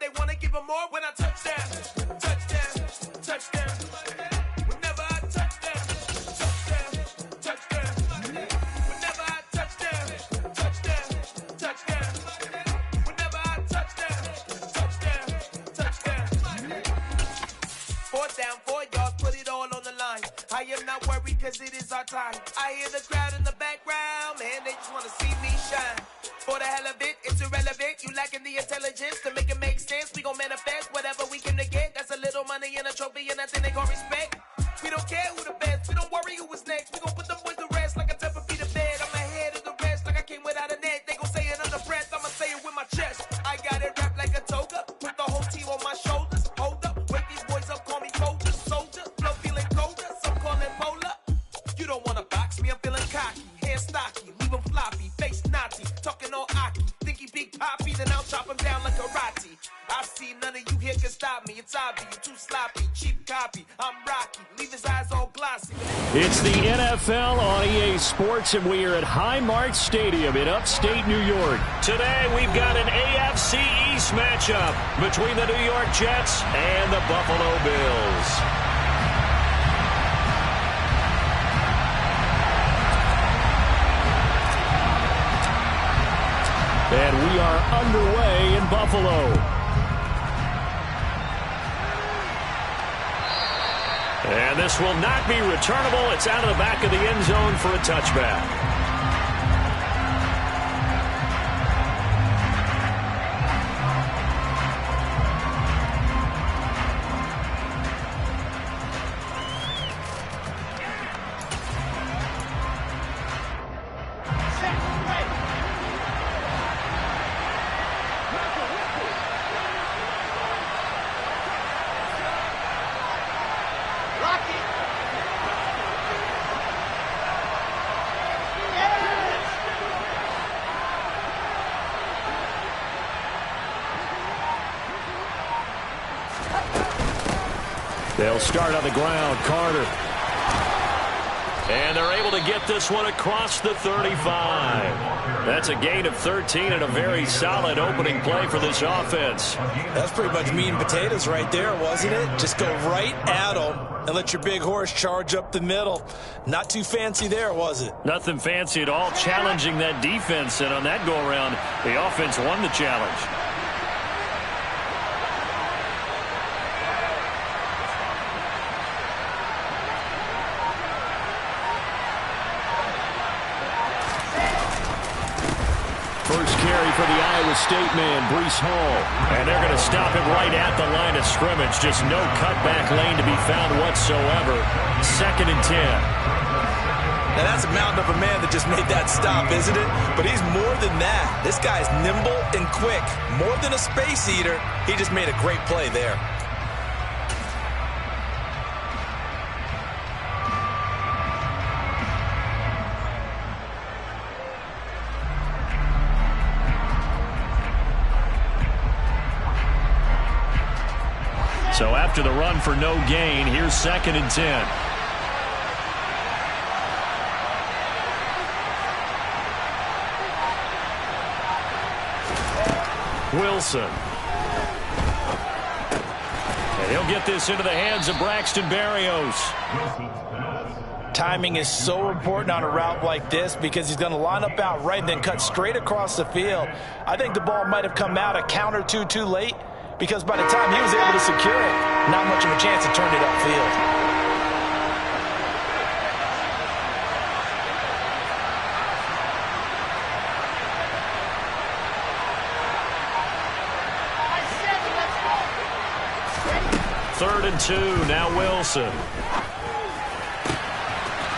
they want to give them more when I touch down. Touchdown, touchdown. Whenever I touch down, touchdown, touchdown. Whenever I touch down, touchdown, touchdown. Whenever I touch down, touchdown. Fourth down, 4 yards, put it all on the line. I am not worried because it is our time. I hear the crowd in the background, man, they just want to see me shine. For the hell of it, it's irrelevant. You lacking the intelligence to make it make sense. We gon' manifest whatever we came to get. That's a little money and a trophy and nothing they gon' respect. We don't care who the best. We don't worry who was next. We gon' put them boys to rest like a temper feet of bed. I'm ahead of the rest like I came without a net. They gon' say it under breath. I'ma say it with my chest. I got it wrapped like a toga. Put the whole team on my shoulders. Hold up. Wake these boys up. Call me soldier. Soldier. Flow feeling colder. Some call it polar. You don't wanna box me. I'm feeling cocky. Hair stocky. Leave 'em floppy. Face naughty. Talking all Aki. Think he big poppy. Then I'll chop him down like karate. I see none of you here can stop me. It's obvious. You too sloppy. Cheap copy. I'm Rocky. Leave his eyes all glossy. It's the NFL on EA Sports, and we are at Highmark Stadium in upstate New York. Today, we've got an AFC East matchup between the New York Jets and the Buffalo Bills. And we are underway in Buffalo. And this will not be returnable. It's out of the back of the end zone for a touchback. They'll start on the ground. Carter. And they're able to get this one across the 35. That's a gain of 13 and a very solid opening play for this offense. That's pretty much meat and potatoes right there, wasn't it? Just go right at them and let your big horse charge up the middle. Not too fancy there, was it? Nothing fancy at all, challenging that defense. And on that go-around, the offense won the challenge. First carry for the Iowa State man, Breece Hall. And they're going to stop him right at the line of scrimmage. Just no cutback lane to be found whatsoever. 2nd and 10. Now that's a mountain of a man that just made that stop, isn't it? But he's more than that. This guy's nimble and quick. More than a space eater. He just made a great play there. So after the run for no gain, here's 2nd and 10. Wilson. And he'll get this into the hands of Braxton Berrios. Timing is so important on a route like this because he's going to line up out right and then cut straight across the field. I think the ball might have come out a count or two too late, because by the time he was able to secure it, not much of a chance to turn it upfield. Third and 2, now Wilson.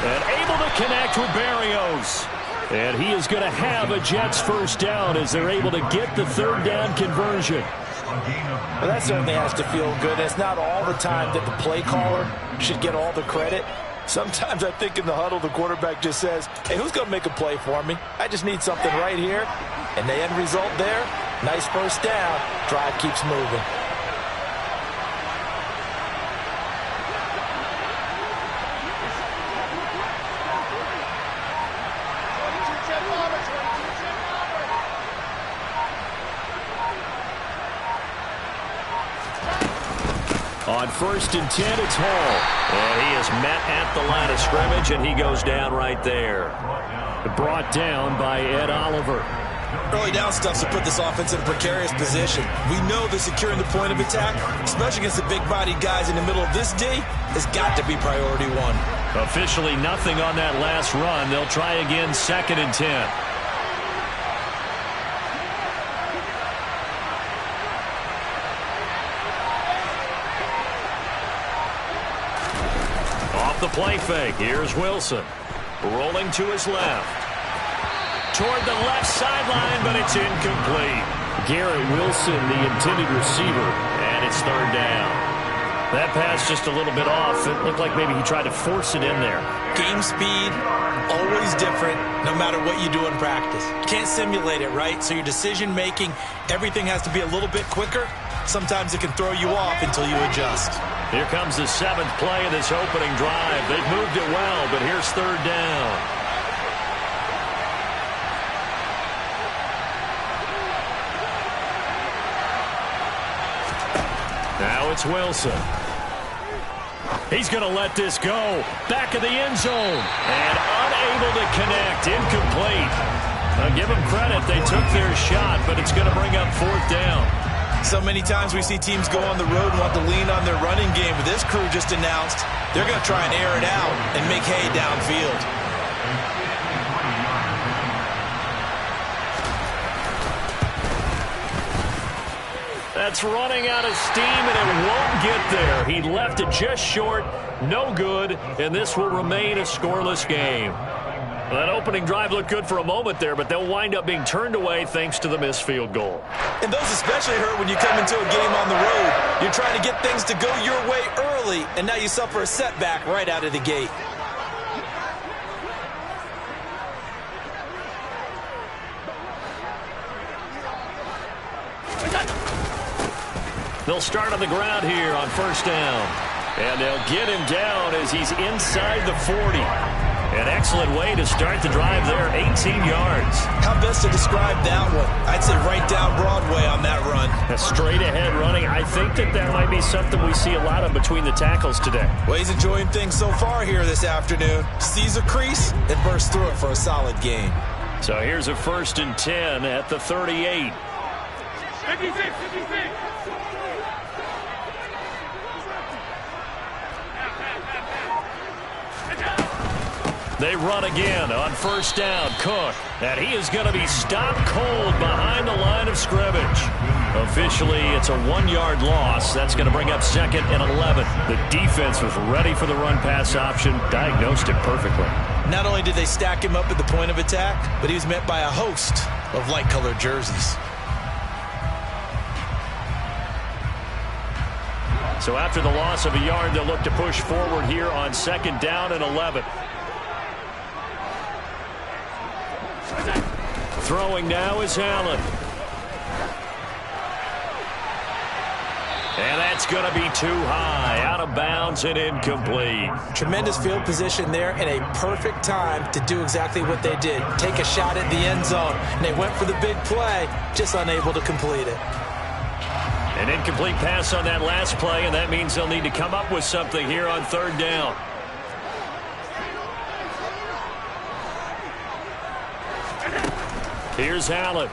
And able to connect with Berrios. And he is going to have a Jets first down as they're able to get the third down conversion. Well, that certainly has to feel good. It's not all the time that the play caller should get all the credit. Sometimes I think in the huddle, the quarterback just says, hey, who's going to make a play for me? I just need something right here. And the end result there, nice first down. Drive keeps moving. On 1st and 10, it's Hall. And he is met at the line of scrimmage, and he goes down right there. Brought down by Ed Oliver. Early down stuff to put this offense in a precarious position. We know that securing the point of attack, especially against the big-bodied guys in the middle of this D, has got to be priority one. Officially nothing on that last run. They'll try again 2nd and 10. Off the play fake. Here's Wilson. Rolling to his left. Toward the left sideline, but it's incomplete. Garrett Wilson, the intended receiver, and it's 3rd down. That pass just a little bit off. It looked like maybe he tried to force it in there. Game speed, always different, no matter what you do in practice. Can't simulate it, right? So your decision-making, everything has to be a little bit quicker. Sometimes it can throw you off until you adjust. Here comes the 7th play of this opening drive. They've moved it well, but here's 3rd down. Now it's Wilson. He's going to let this go. Back of the end zone. And unable to connect. Incomplete. I'll give them credit. They took their shot, but it's going to bring up 4th down. So many times we see teams go on the road and want to lean on their running game. But this crew just announced they're going to try and air it out and make hay downfield. That's running out of steam, and it won't get there. He left it just short. No good, and this will remain a scoreless game. That opening drive looked good for a moment there, but they'll wind up being turned away thanks to the missed field goal. And those especially hurt when you come into a game on the road. You're trying to get things to go your way early, and now you suffer a setback right out of the gate. They'll start on the ground here on 1st down. And they'll get him down as he's inside the 40. An excellent way to start the drive there, 18 yards. How best to describe that one? I'd say right down Broadway on that run. A straight ahead running. I think that might be something we see a lot of between the tackles today. Well, he's enjoying things so far here this afternoon. Sees a crease and bursts through it for a solid gain. So here's a 1st and 10 at the 38. 56. They run again on 1st down. Cook. And he is going to be stopped cold behind the line of scrimmage. Officially, it's a 1-yard loss. That's going to bring up 2nd and 11. The defense was ready for the run-pass option. Diagnosed it perfectly. Not only did they stack him up at the point of attack, but he was met by a host of light-colored jerseys. So after the loss of a yard, they'll look to push forward here on 2nd down and 11. Throwing now is Allen. And that's going to be too high. Out of bounds and incomplete. Tremendous field position there and a perfect time to do exactly what they did. Take a shot at the end zone. And they went for the big play, just unable to complete it. An incomplete pass on that last play, and that means they'll need to come up with something here on 3rd down. Here's Allen.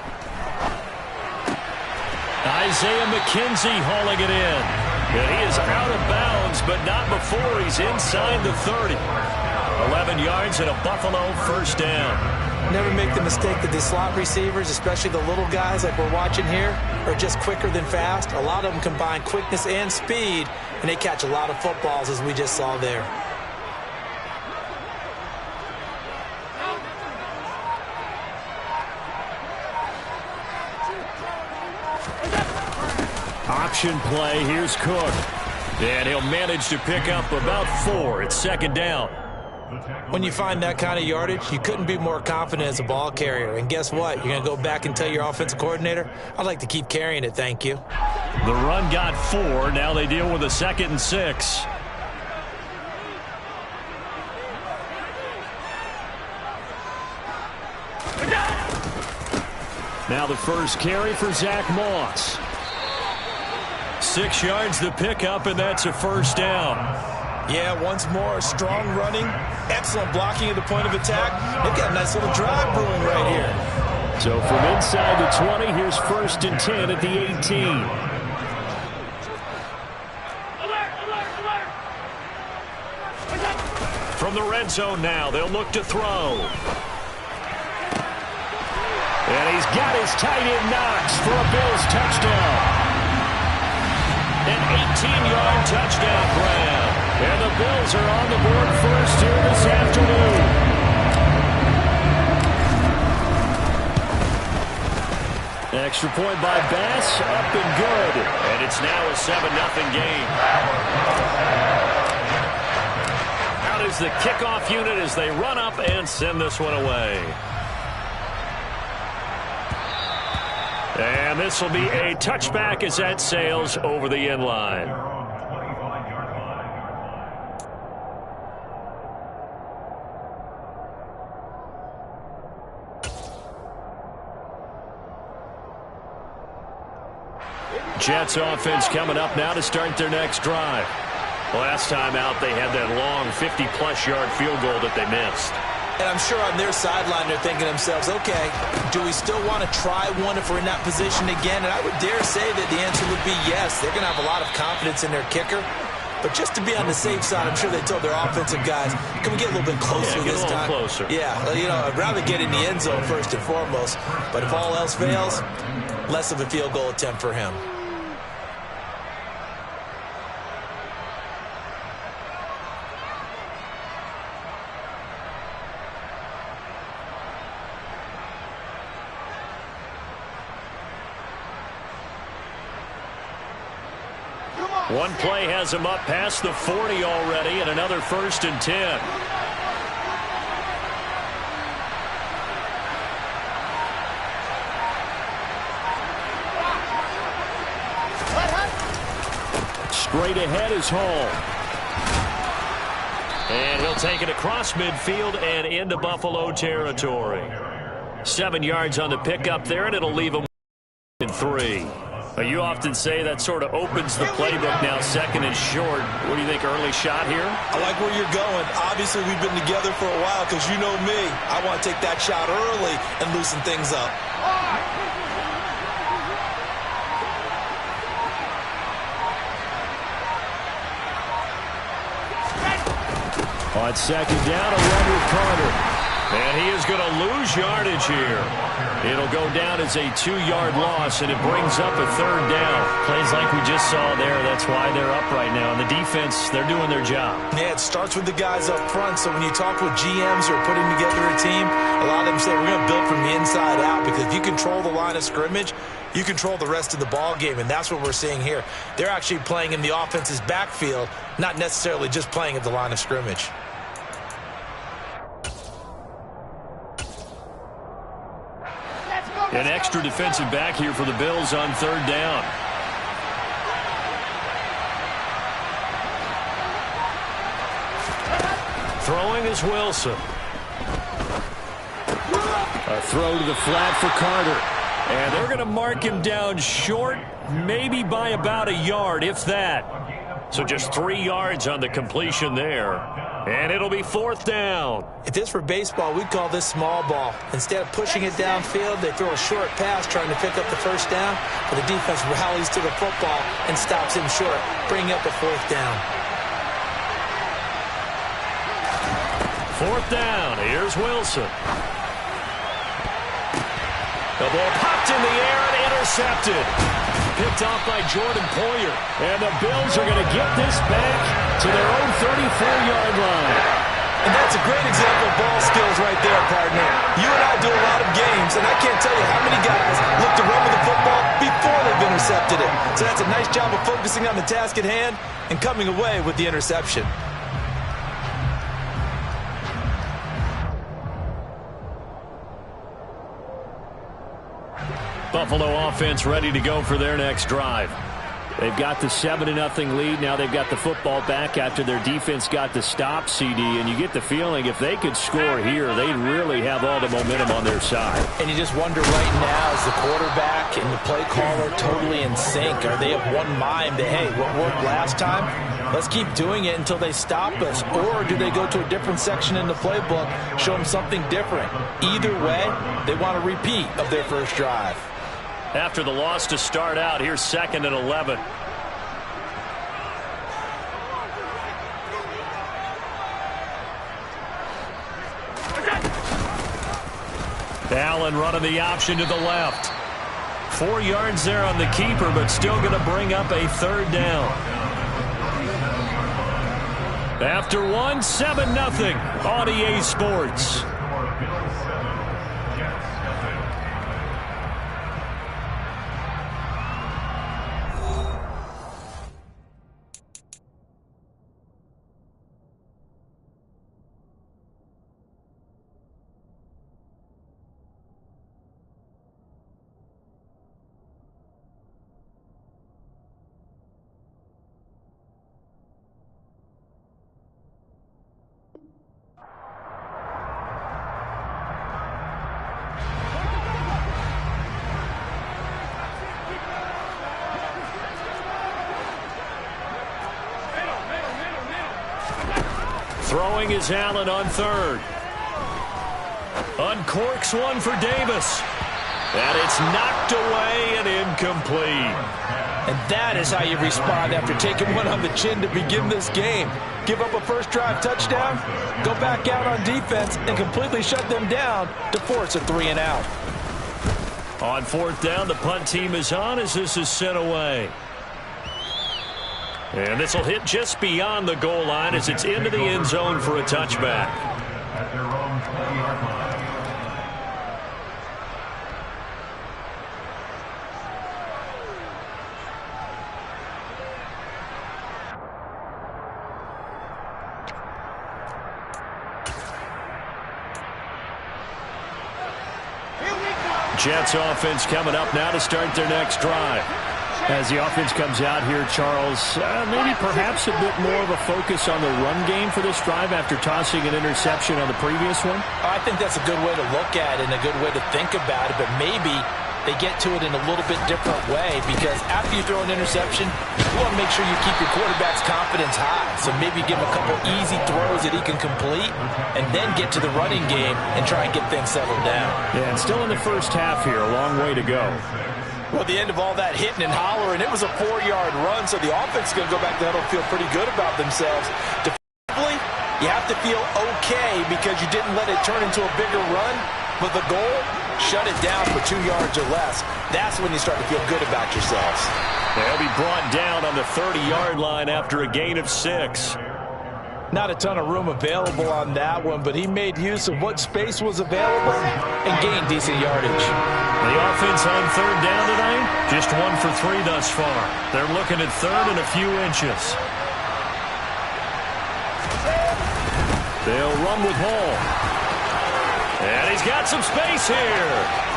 Isaiah McKenzie hauling it in. And he is out of bounds, but not before he's inside the 30. 11 yards and a Buffalo 1st down. Never make the mistake that the slot receivers, especially the little guys like we're watching here, are just quicker than fast. A lot of them combine quickness and speed, and they catch a lot of footballs, as we just saw there. Option play. Here's Cook. And he'll manage to pick up about 4 at 2nd down. When you find that kind of yardage, you couldn't be more confident as a ball carrier. And guess what? You're going to go back and tell your offensive coordinator, I'd like to keep carrying it, thank you. The run got 4. Now they deal with a 2nd and 6. Now the first carry for Zach Moss. 6 yards the pickup, and that's a first down. Yeah, once more, strong running, excellent blocking at the point of attack. They've got a nice little drive brewing right here. So from inside the 20, here's 1st and 10 at the 18. From the red zone now, they'll look to throw. And he's got his tight end Knox for a Bills touchdown. An 18-yard touchdown grab. And the Bills are on the board first here this afternoon. Extra point by Bass, up and good. And it's now a 7-0 game. Out is the kickoff unit as they run up and send this one away. And this will be a touchback as that sails over the end line. Jets offense coming up now to start their next drive. Last time out, they had that long 50-plus yard field goal that they missed. And I'm sure on their sideline they're thinking to themselves, okay, do we still want to try one if we're in that position again? And I would dare say that the answer would be yes. They're going to have a lot of confidence in their kicker. But just to be on the safe side, I'm sure they told their offensive guys, can we get a little bit closer this time? Closer. Yeah, you know, I'd rather get in the end zone first and foremost. But if all else fails, less of a field goal attempt for him. One play has him up past the 40 already, and another 1st and 10. Straight ahead is Hall. And he'll take it across midfield and into Buffalo territory. 7 yards on the pickup there, and it'll leave him in 3. You often say that sort of opens the playbook now, 2nd and short. What do you think, early shot here? I like where you're going. Obviously, we've been together for a while because you know me. I want to take that shot early and loosen things up. On 2nd down, a run with Carter. And he is going to lose yardage here. It'll go down as a 2-yard loss, and it brings up a 3rd down. Plays like we just saw there. That's why they're up right now. And the defense, they're doing their job. Yeah, it starts with the guys up front. So when you talk with GMs who are putting together a team, a lot of them say we're going to build from the inside out, because if you control the line of scrimmage, you control the rest of the ball game, and that's what we're seeing here. They're actually playing in the offense's backfield, not necessarily just playing at the line of scrimmage. An extra defensive back here for the Bills on 3rd down. Throwing is Wilson. A throw to the flat for Carter. And they're going to mark him down short, maybe by about a yard, if that. So just 3 yards on the completion there. And it'll be 4th down. If this were baseball, we'd call this small ball. Instead of pushing it downfield, they throw a short pass trying to pick up the 1st down, but the defense rallies to the football and stops him short, bringing up a 4th down. 4th down. Here's Wilson. The ball popped in the air and intercepted. Picked off by Jordan Poyer. And the Bills are going to get this back to their own 34-yard line. And that's a great example of ball skills right there, partner. You and I do a lot of games, and I can't tell you how many guys look to run with the football before they've intercepted it. So that's a nice job of focusing on the task at hand and coming away with the interception. Buffalo offense ready to go for their next drive. They've got the 7-0 lead. Now they've got the football back after their defense got the stop, CD. And you get the feeling if they could score here, they'd really have all the momentum on their side. And you just wonder right now, is the quarterback and the play caller totally in sync? Are they of one mind that, hey, what worked last time? Let's keep doing it until they stop us. Or do they go to a different section in the playbook, show them something different? Either way, they want a repeat of their first drive. After the loss to start out, here's 2nd and 11. Allen running the option to the left. 4 yards there on the keeper, but still going to bring up a 3rd down. After 1, 7-0 on EA Sports. Throwing is Allen on 3rd. Uncorks one for Davis. And it's knocked away and incomplete. And that is how you respond after taking one on the chin to begin this game. Give up a first drive touchdown, go back out on defense, and completely shut them down to force a 3-and-out. On 4th down, the punt team is on as this is sent away. And this will hit just beyond the goal line as it's into the end zone for a touchback. Jets offense coming up now to start their next drive. As the offense comes out here, Charles, maybe perhaps a bit more of a focus on the run game for this drive after tossing an interception on the previous one? I think that's a good way to look at it and a good way to think about it, but maybe they get to it in a little bit different way because after you throw an interception, you want to make sure you keep your quarterback's confidence high. So maybe give him a couple easy throws that he can complete and then get to the running game and try and get things settled down. Yeah, and still in the first half here, a long way to go. Well, at the end of all that hitting and hollering, it was a 4-yard run, so the offense is going to go back to huddle and feel pretty good about themselves. Defensively, you have to feel okay because you didn't let it turn into a bigger run, but the goal, shut it down for 2 yards or less. That's when you start to feel good about yourselves. They'll be brought down on the 30-yard line after a gain of 6. Not a ton of room available on that one, but he made use of what space was available and gained decent yardage. The offense on 3rd down tonight, just 1 for 3 thus far. They're looking at 3rd and a few inches. They'll run with Hall. And he's got some space here.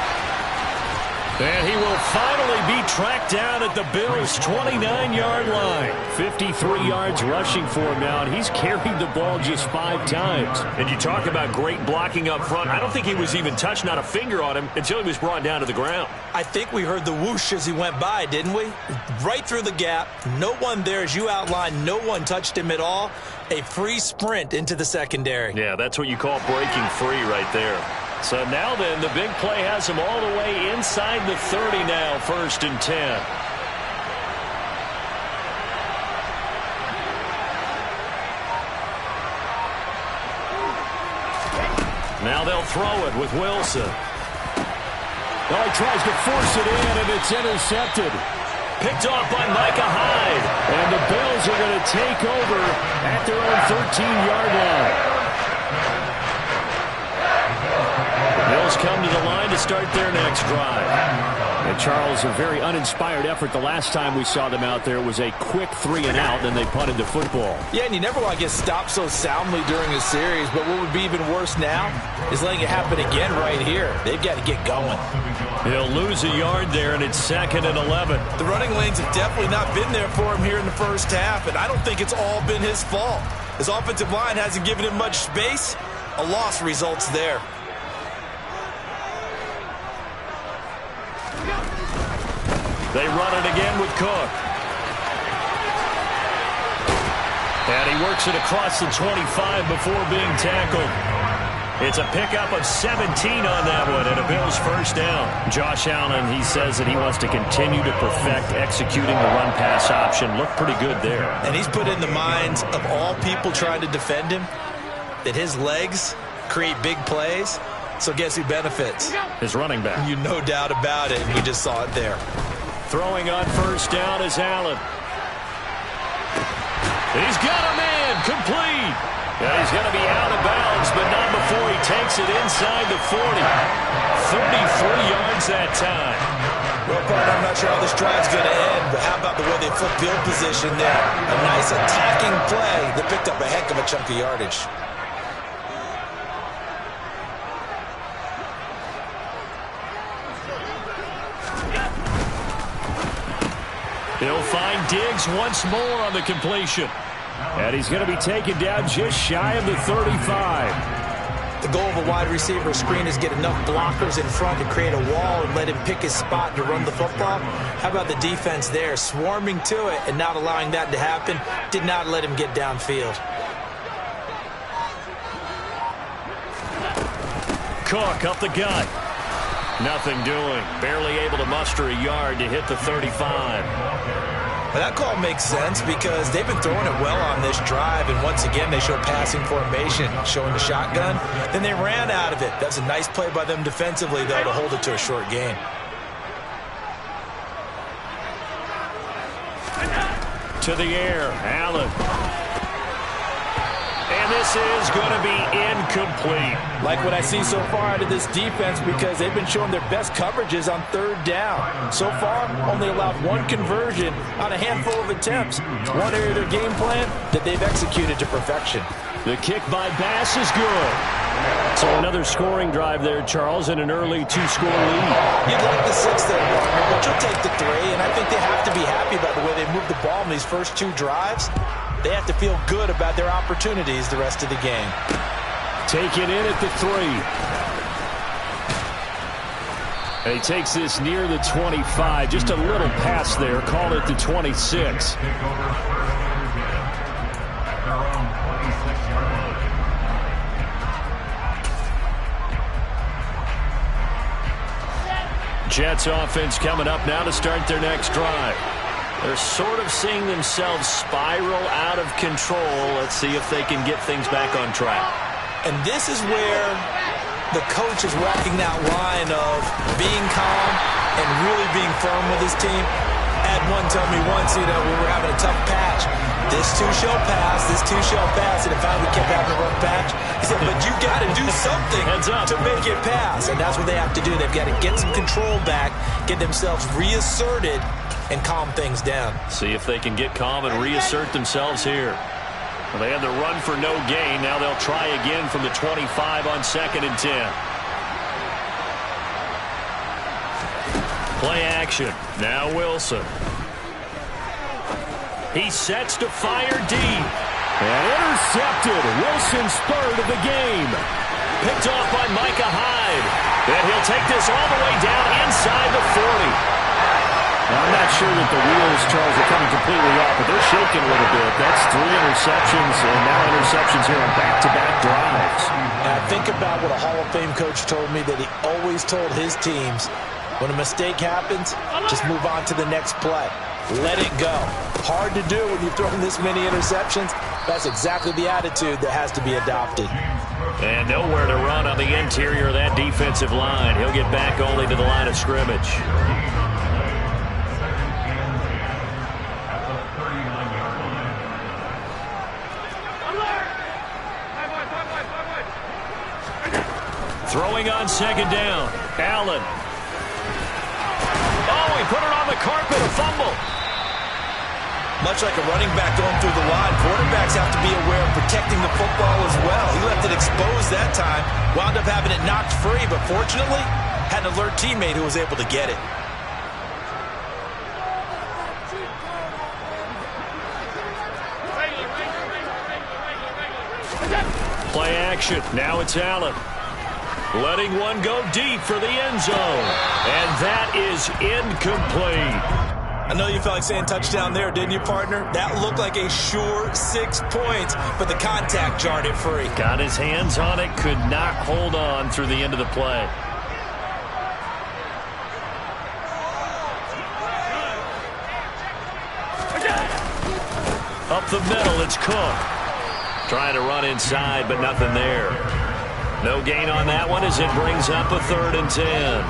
And he will finally be tracked down at the Bills' 29-yard line. 53 yards rushing for him now, and he's carried the ball just 5 times. And you talk about great blocking up front. I don't think he was even touched, not a finger on him, until he was brought down to the ground. I think we heard the whoosh as he went by, didn't we? Right through the gap. No one there, as you outlined. No one touched him at all. A free sprint into the secondary. Yeah, that's what you call breaking free right there. So now then, the big play has him all the way inside the 30 now, 1st and 10. Now they'll throw it with Wilson. Oh, he tries to force it in, and it's intercepted. Picked off by Micah Hyde. And the Bills are going to take over at their own 13-yard line. Bills come to the line to start their next drive. And Charles, a very uninspired effort the last time we saw them out there was a quick 3-and-out, then they punted the football. Yeah, and you never want to get stopped so soundly during a series, but what would be even worse now is letting it happen again right here. They've got to get going. He'll lose a yard there, and it's 2nd and 11. The running lanes have definitely not been there for him here in the first half, and I don't think it's all been his fault. His offensive line hasn't given him much space. A loss results there. They run it again with Cook. And he works it across the 25 before being tackled. It's a pickup of 17 on that one, and a Bills first down. Josh Allen, he says that he wants to continue to perfect executing the run-pass option. Looked pretty good there. And he's put in the minds of all people trying to defend him that his legs create big plays. So guess who benefits? His running back. You no doubt about it, and we just saw it there. Throwing on first down is Allen. He's got a man, complete. And he's going to be out of bounds, but not before he takes it inside the 40. 33 yards that time. Well, partner, I'm not sure how this drive's going to end, but how about the way they flip field position there? A nice attacking play that picked up a heck of a chunk of yardage. He'll find Diggs once more on the completion. And he's going to be taken down just shy of the 35. The goal of a wide receiver screen is get enough blockers in front to create a wall and let him pick his spot to run the football. How about the defense there, swarming to it and not allowing that to happen? Did not let him get downfield. Cook up the gut. Nothing doing. Barely able to muster a yard to hit the 35. Well, that call makes sense because they've been throwing it well on this drive, and once again they show passing formation, showing the shotgun. Then they ran out of it. That's a nice play by them defensively, though, to hold it to a short gain. To the air, Allen. And this is going to be incomplete. Like what I see so far out of this defense because they've been showing their best coverages on third down. So far, only allowed one conversion on a handful of attempts. It's one area of their game plan that they've executed to perfection. The kick by Bass is good. So another scoring drive there, Charles, and an early 2-score lead. You'd like the 6 there, partner, but you'll take the 3, and I think they have to be happy about the way they moved the ball in these first 2 drives. They have to feel good about their opportunities the rest of the game. Take it in at the 3. And he takes this near the 25. Just a little pass there. Call it the 26. Jets offense coming up now to start their next drive. They're sort of seeing themselves spiral out of control. Let's see if they can get things back on track. And this is where the coach is walking that line of being calm and really being firm with his team. Had one tell me once, we were having a tough patch. This too shall pass, this too shall pass, and it finally kept having a rough patch. He said, but you got to do something to make it pass, and that's what they have to do. They've got to get some control back, get themselves reasserted, and calm things down. See if they can get calm and reassert themselves here. Well, they had the run for no gain. Now they'll try again from the 25 on 2nd and 10. Play action. Now Wilson. He sets to fire deep. And intercepted. Wilson's third of the game. Picked off by Micah Hyde. And he'll take this all the way down inside the 40. I'm not sure that the wheels, Charles, are coming completely off, but they're shaking a little bit. That's 3 interceptions, and now interceptions here on back-to-back drives. And I think about what a Hall of Fame coach told me, that he always told his teams, when a mistake happens, just move on to the next play. Let it go. Hard to do when you've thrown this many interceptions. That's exactly the attitude that has to be adopted. And nowhere to run on the interior of that defensive line. He'll get back only to the line of scrimmage. Throwing on 2nd down. Allen. Oh, he put it on the carpet. A fumble. Much like a running back going through the line, quarterbacks have to be aware of protecting the football as well. He left it exposed that time. Wound up having it knocked free, but fortunately, had an alert teammate who was able to get it. Play action. Now it's Allen. Letting one go deep for the end zone. And that is incomplete. I know you felt like saying touchdown there, didn't you, partner? That looked like a sure 6 points, but the contact jarred it free. Got his hands on it, could not hold on through the end of the play. Up the middle, it's Cook. Trying to run inside, but nothing there. No gain on that one as it brings up a 3rd and 10.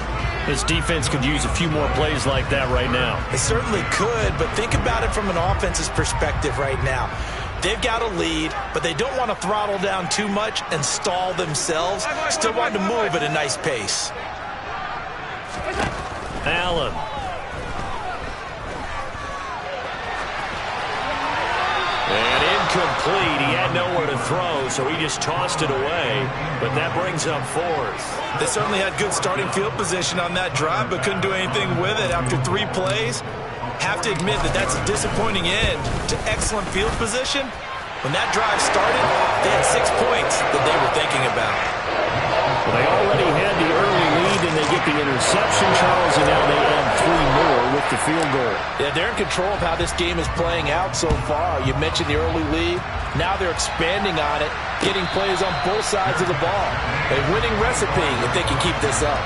This defense could use a few more plays like that right now. It certainly could, but think about it from an offense's perspective right now. They've got a lead, but they don't want to throttle down too much and stall themselves. Still want to move at a nice pace. Allen. And incomplete. He had nowhere to throw, so he just tossed it away. But that brings up 4th. They certainly had good starting field position on that drive, but couldn't do anything with it after 3 plays. Have to admit that that's a disappointing end to excellent field position. When that drive started, they had 6 points that they were thinking about. Well, they already had the early lead, and they get the interception, Charles, and now they add 3 more with the field goal. Yeah, they're in control of how this game is playing out so far. You mentioned the early lead. Now they're expanding on it, getting plays on both sides of the ball. A winning recipe if they can keep this up.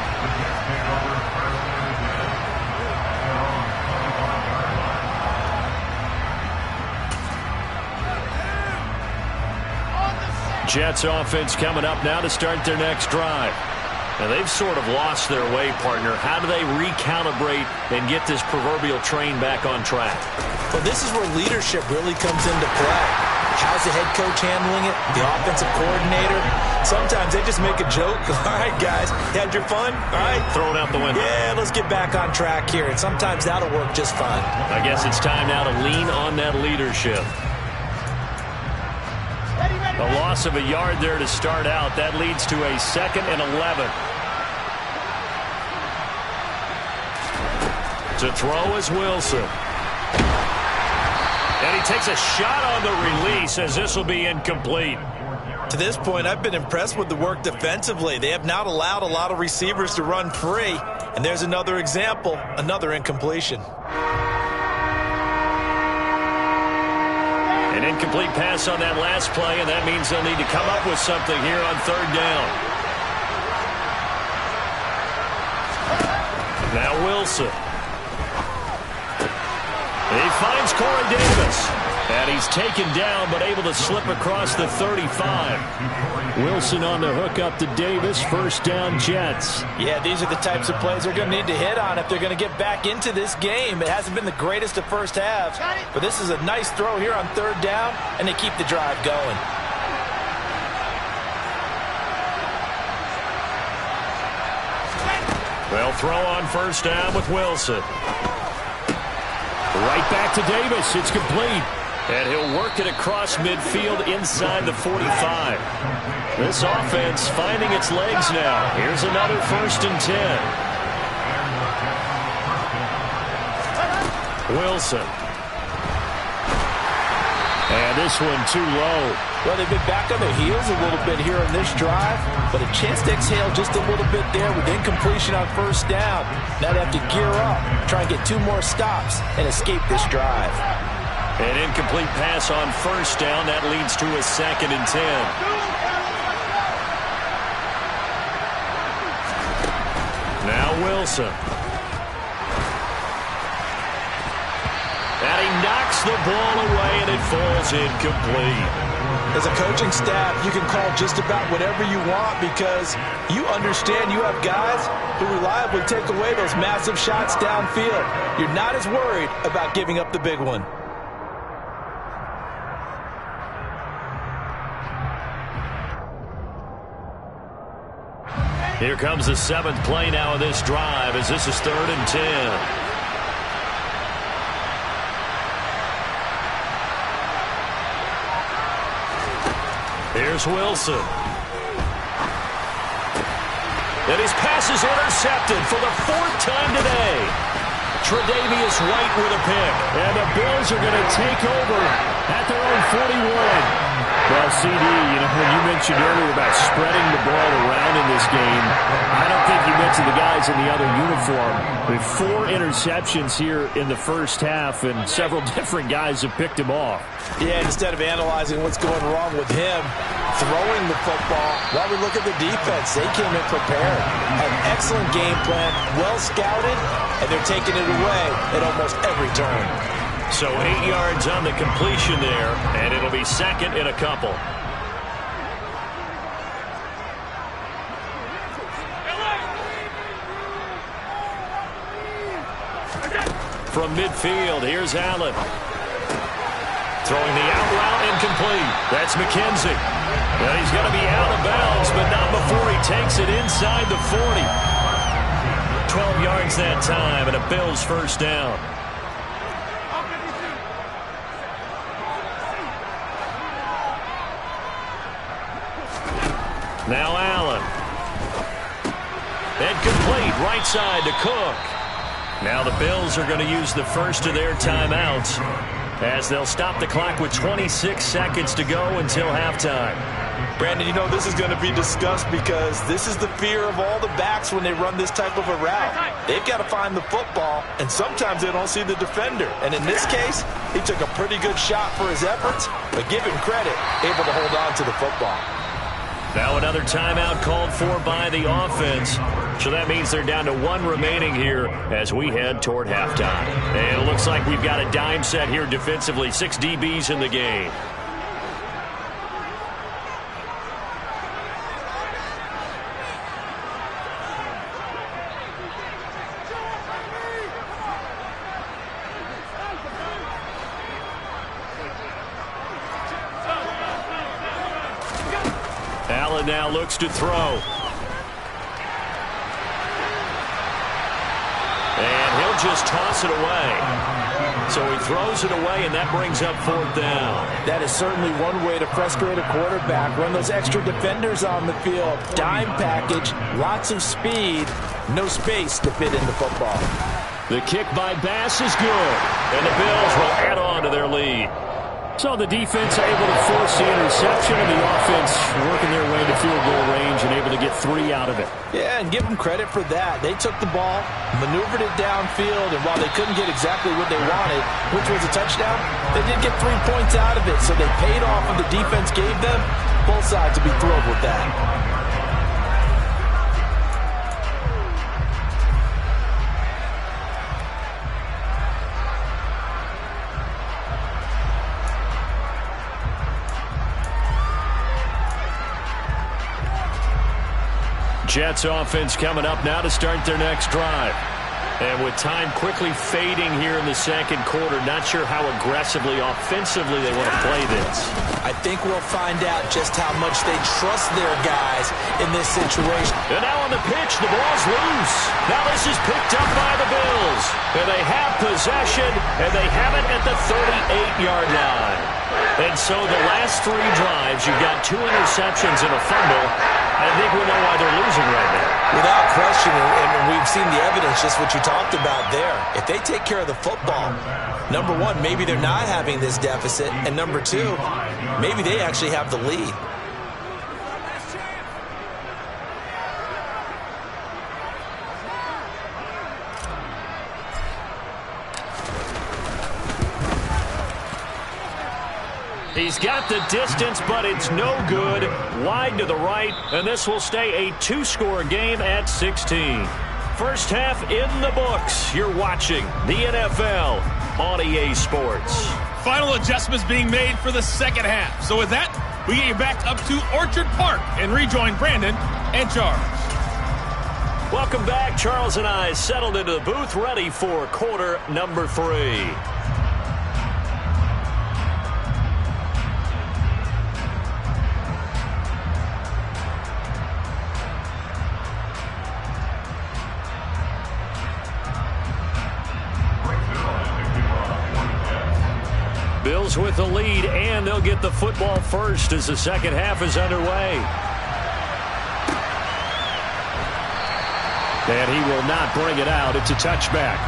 Jets offense coming up now to start their next drive. Now they've sort of lost their way, partner. How do they recalibrate and get this proverbial train back on track? Well, this is where leadership really comes into play. How's the head coach handling it? The offensive coordinator? Sometimes they just make a joke. All right, guys, you had your fun? All right. Throw it out the window. Yeah, let's get back on track here. And sometimes that'll work just fine. I guess it's time now to lean on that leadership. A loss of a yard there to start out. That leads to a 2nd and 11. To throw is Wilson. And he takes a shot on the release as this will be incomplete. To this point, I've been impressed with the work defensively. They have not allowed a lot of receivers to run free. And there's another example, another incompletion. An incomplete pass on that last play, and that means they'll need to come up with something here on 3rd down. Now Wilson. He finds Corey Davis. And he's taken down, but able to slip across the 35. Wilson on the hook up to Davis. 1st down, Jets. Yeah, these are the types of plays they're going to need to hit on if they're going to get back into this game. It hasn't been the greatest of first halves, but this is a nice throw here on 3rd down, and they keep the drive going. They'll throw on 1st down with Wilson. Right back to Davis. It's complete. And he'll work it across midfield inside the 45. This offense finding its legs now. Here's another 1st and 10. Wilson. And this one too low. Well, they've been back on their heels a little bit here on this drive, but a chance to exhale just a little bit there with incompletion on 1st down. Now they have to gear up, try and get 2 more stops, and escape this drive. An incomplete pass on 1st down. That leads to a 2nd and 10. Now Wilson. And he knocks the ball away, and it falls incomplete. As a coaching staff, you can call just about whatever you want because you understand you have guys who reliably take away those massive shots downfield. You're not as worried about giving up the big one. Here comes the 7th play now of this drive as this is 3rd and 10. Here's Wilson. And his pass is intercepted for the 4th time today. Tre'Davious White with a pick. And the Bills are going to take over at their own 41. Well, CD, when you mentioned earlier about spreading the ball around in this game, I don't think you mentioned the guys in the other uniform. With 4 interceptions here in the first half, and several different guys have picked him off. Yeah, instead of analyzing what's going wrong with him throwing the football, while we look at the defense, they came in prepared. An excellent game plan, well scouted, and they're taking it away at almost every turn. So 8 yards on the completion there, and it'll be 2nd and a couple. From midfield, here's Allen. Throwing the out route incomplete. That's McKenzie. Well, he's going to be out of bounds, but not before he takes it inside the 40. 12 yards that time, and a Bills first down. Now Allen. And complete, right side to Cook. Now the Bills are going to use the first of their timeouts as they'll stop the clock with 26 seconds to go until halftime. Brandon, this is going to be discussed because this is the fear of all the backs when they run this type of a route. They've got to find the football, and sometimes they don't see the defender. And in this case, he took a pretty good shot for his efforts, but give him credit, able to hold on to the football. Now another timeout called for by the offense. So that means they're down to 1 remaining here as we head toward halftime. And it looks like we've got a dime set here defensively. 6 DBs in the game. Allen now looks to throw. And he'll just toss it away. So he throws it away, and that brings up 4th down. That is certainly one way to frustrate a quarterback. Run those extra defenders on the field. Dime package, lots of speed, no space to fit in the football. The kick by Bass is good, and the Bills will add on to their lead. So the defense able to force the interception, and the offense working their way to field goal range and able to get 3 out of it. Yeah, and give them credit for that. They took the ball, maneuvered it downfield, and while they couldn't get exactly what they wanted, which was a touchdown, they did get 3 points out of it. So they paid off what the defense gave them. Both sides will be thrilled with that. Jets offense coming up now to start their next drive. And with time quickly fading here in the second quarter, not sure how aggressively, offensively they want to play this. I think we'll find out just how much they trust their guys in this situation. And now on the pitch, the ball's loose. Now this is picked up by the Bills. And they have possession, and they have it at the 38-yard line. And so the last 3 drives, you've got 2 interceptions and a fumble. I think we know why they're losing right now. Without question, and we've seen the evidence, just what you talked about there. If they take care of the football, number 1, maybe they're not having this deficit, and number 2, maybe they actually have the lead. He's got the distance, but it's no good. Wide to the right, and this will stay a 2-score game at 16. First half in the books. You're watching the NFL on EA Sports. Final adjustments being made for the second half. So with that, we get you back up to Orchard Park and rejoin Brandon and Charles. Welcome back. Charles and I settled into the booth, ready for quarter number 3. Bills with the lead, and they'll get the football first as the second half is underway. And he will not bring it out. It's a touchback.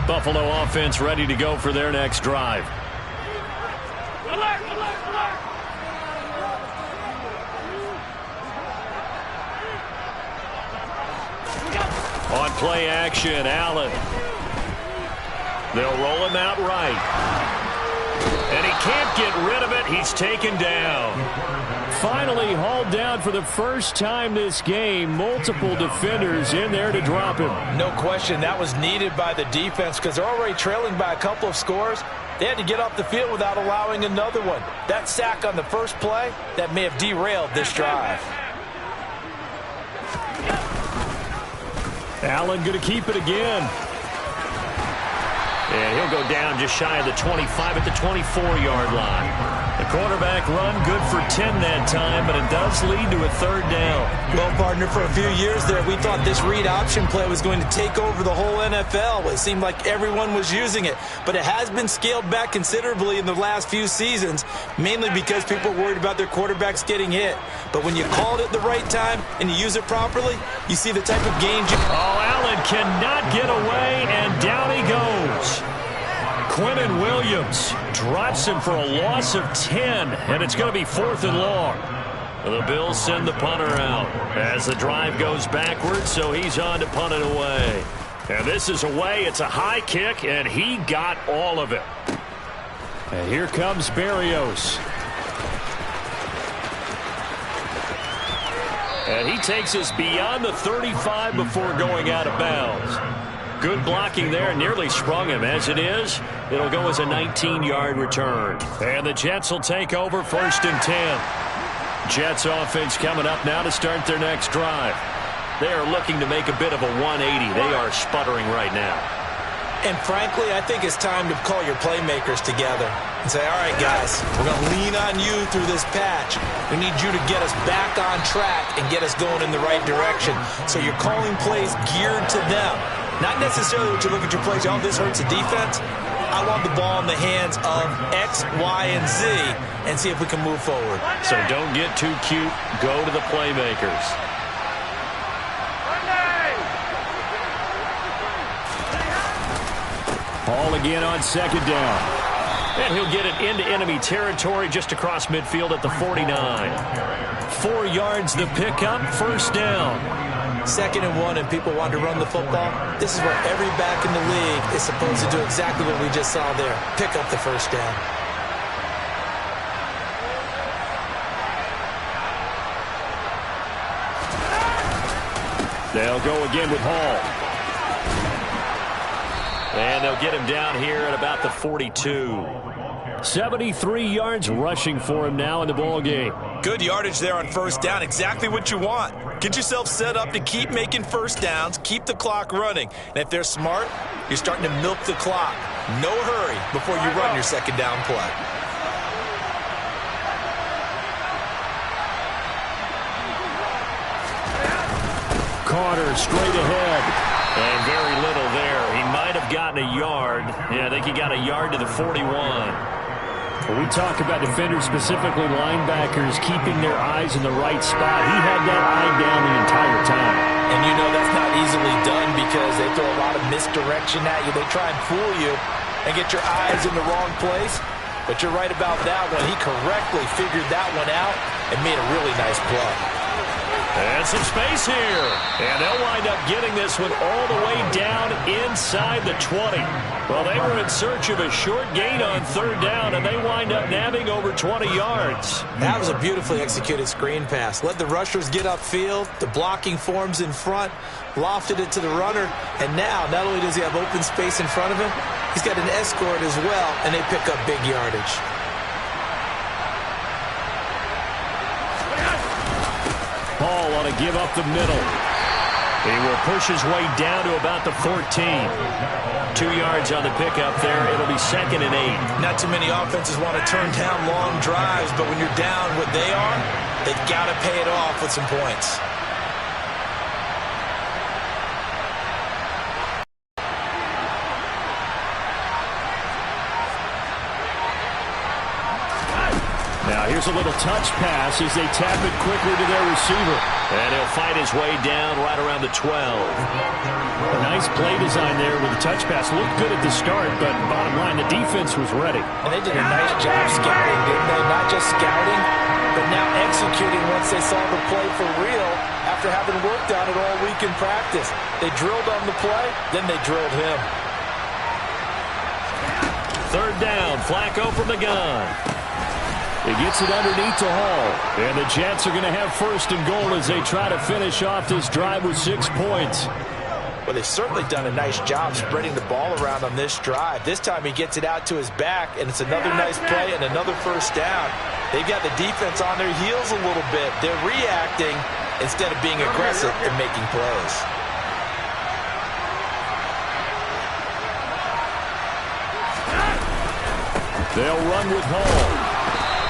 Buffalo offense ready to go for their next drive. On play action, Allen. They'll roll him out right. And he can't get rid of it. He's taken down. Finally hauled down for the first time this game. Multiple defenders in there to drop him. No question, that was needed by the defense because they're already trailing by a couple of scores. They had to get off the field without allowing another one. That sack on the first play, that may have derailed this drive. Allen going to keep it again. And he'll go down just shy of the 25 at the 24-yard line. The quarterback run good for 10 that time, but it does lead to a third down. Well, partner, for a few years there, we thought this read option play was going to take over the whole NFL. It seemed like everyone was using it, but it has been scaled back considerably in the last few seasons, mainly because people are worried about their quarterbacks getting hit. But when you call it at the right time and you use it properly, you see the type of gains you... Oh, Allen cannot get away, and down he goes. Quinnen Williams drops him for a loss of 10, and it's going to be 4th and long. The Bills send the punter out as the drive goes backwards, so he's on to punt it away. And this is away. It's a high kick, and he got all of it. And here comes Berrios. And he takes us beyond the 35 before going out of bounds. Good blocking there, nearly sprung him. As it is, it'll go as a 19-yard return. And the Jets will take over 1st and 10. Jets offense coming up now to start their next drive. They are looking to make a bit of a 180. They are sputtering right now. And frankly, I think it's time to call your playmakers together and say, all right, guys, we're going to lean on you through this patch. We need you to get us back on track and get us going in the right direction. So you're calling plays geared to them. Not necessarily what you look at your plays, oh, this hurts the defense. I want the ball in the hands of X, Y, and Z and see if we can move forward. So don't get too cute. Go to the playmakers. Ball again on 2nd down. And he'll get it into enemy territory just across midfield at the 49. 4 yards the pickup, 1st down. 2nd and 1 and people want to run the football. This is where every back in the league is supposed to do exactly what we just saw there. Pick up the 1st down. They'll go again with Hall. And they'll get him down here at about the 42. 73 yards rushing for him now in the ball game. Good yardage there on 1st down. Exactly what you want. Get yourself set up to keep making 1st downs, keep the clock running. And if they're smart, you're starting to milk the clock. No hurry before you run your 2nd down play. Carter straight ahead. And very little there. He might have gotten a yard. Yeah, I think he got a yard to the 41. When we talk about defenders, specifically linebackers, keeping their eyes in the right spot, he had that eye down the entire time. And you know that's not easily done because they throw a lot of misdirection at you. They try and fool you and get your eyes in the wrong place. But you're right about that one. He correctly figured that one out and made a really nice play. And some space here. And they'll wind up getting this one all the way down inside the 20. Well, they were in search of a short gain on 3rd down, and they wind up nabbing over 20 yards. That was a beautifully executed screen pass. Let the rushers get upfield. The blocking forms in front. Lofted it to the runner. And now, not only does he have open space in front of him, he's got an escort as well, and they pick up big yardage. Hall want to give up the middle. He will push his way down to about the 14. 2 yards on the pickup there. It'll be 2nd and 8. Not too many offenses want to turn down long drives, but when you're down what they are, they've got to pay it off with some points. Now here's a little touch pass as they tap it quickly to their receiver. And he'll fight his way down right around the 12. A nice play design there with the touch pass. Looked good at the start, but bottom line, the defense was ready. And they did a nice job scouting, didn't they? Not just scouting, but now executing once they saw the play for real after having worked on it all week in practice. They drilled on the play, then they drilled him. 3rd down, Flacco from the gun. He gets it underneath to Hall. And the Jets are going to have 1st and goal as they try to finish off this drive with 6 points. Well, they've certainly done a nice job spreading the ball around on this drive. This time he gets it out to his back, and it's another nice play and another 1st down. They've got the defense on their heels a little bit. They're reacting instead of being aggressive and making plays. They'll run with Hall.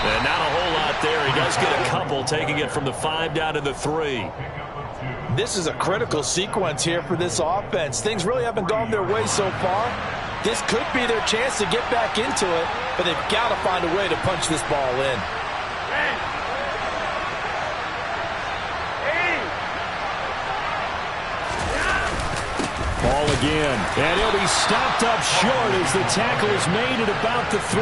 And not a whole lot there. He does get a couple, taking it from the 5 down to the 3. This is a critical sequence here for this offense. Things really haven't gone their way so far. This could be their chance to get back into it, but they've got to find a way to punch this ball in. Ball again. And he'll be stopped up short as the tackle is made at about the 3.